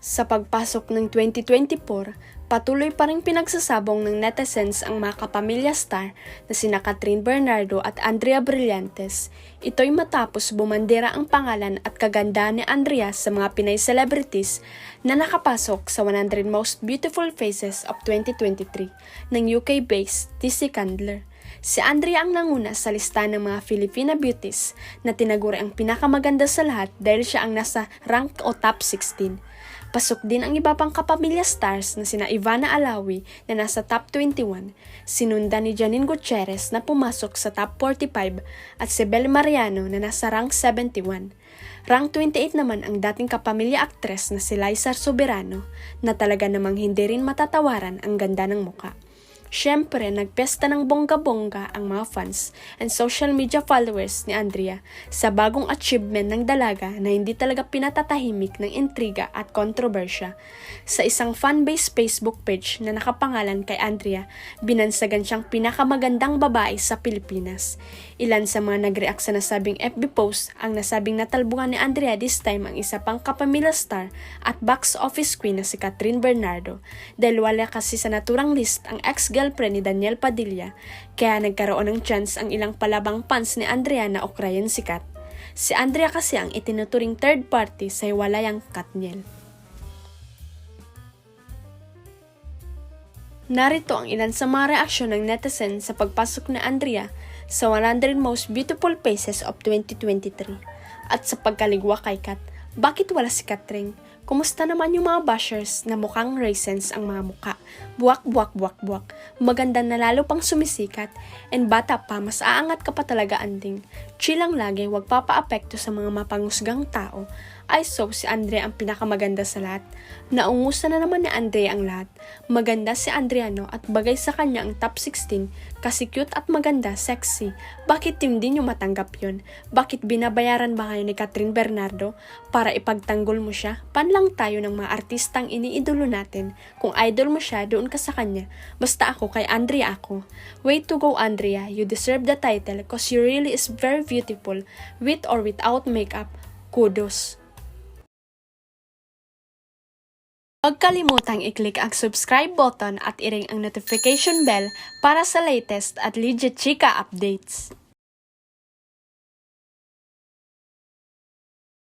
Sa pagpasok ng 2024, patuloy pa ring pinagsasabong ng netizens ang mga kapamilya star na sina Kathryn Bernardo at Andrea Brillantes. Ito'y matapos bumandera ang pangalan at kagandahan ni Andrea sa mga Pinay celebrities na nakapasok sa 100 Most Beautiful Faces of 2023 ng UK-based TC Candler. Si Andrea ang nanguna sa listahan ng mga Filipina beauties na tinaguri ang pinakamaganda sa lahat dahil siya ang nasa rank o top 16. Pasok din ang iba pang kapamilya stars na sina Ivana Alawi na nasa top 21, sinundan ni Janine Gutierrez na pumasok sa top 45 at si Bel Mariano na nasa rank 71. Rank 28 naman ang dating kapamilya actress na si Liza Soberano na talaga namang hindi rin matatawaran ang ganda ng muka. Siyempre, nagpesta ng bongga-bongga ang mga fans and social media followers ni Andrea sa bagong achievement ng dalaga na hindi talaga pinatatahimik ng intriga at kontrobersya. Sa isang fan-based Facebook page na nakapangalan kay Andrea, binansagan siyang pinakamagandang babae sa Pilipinas. Ilan sa mga nag-react sa nasabing FB post ang nasabing natalbungan ni Andrea this time ang isa pang kapamilya star at box office queen na si Kathryn Bernardo dahil wala kasi sa naturang list ang ex-girlfriend ni Daniel Padilla, kaya nagkaroon ng chance ang ilang palabang fans ni Andrea na okrayan si Kat. Si Andrea kasi ang itinuturing third party sa hiwalayang Katniel. Narito ang ilan sa mga reaksyon ng netizen sa pagpasok ni Andrea sa 100 Most Beautiful Faces of 2023. At sa pagkaligwa kay Kat, bakit wala si Kathryn? Kumusta naman yung mga bashers na mukhang raisins ang mga muka? Buwak, buwak, buwak, buwak. Maganda na lalo pang sumisikat. And bata pa, mas aangat ka pa talaga anding. Chill lang lagi, wag papaapekto sa mga mapangusgang tao. I so si Andrea ang pinakamaganda sa lahat. Naungusan na naman ni Andrea ang lahat. Maganda si Andriano at bagay sa kanya ang top 16 kasi cute at maganda, sexy. Bakit hindi nyo matanggap yun? Bakit binabayaran ba kayo ni Kathryn Bernardo para ipagtanggol mo siya? Pan lang tayo ng mga artistang iniidolo natin. Kung idol mo siya, doon ka sa kanya. Basta ako kay Andrea ako. Way to go Andrea, you deserve the title cause you really is very beautiful with or without makeup. Kudos. Huwag kalimutang i-click ang subscribe button at i-ring ang notification bell para sa latest at legit chika updates.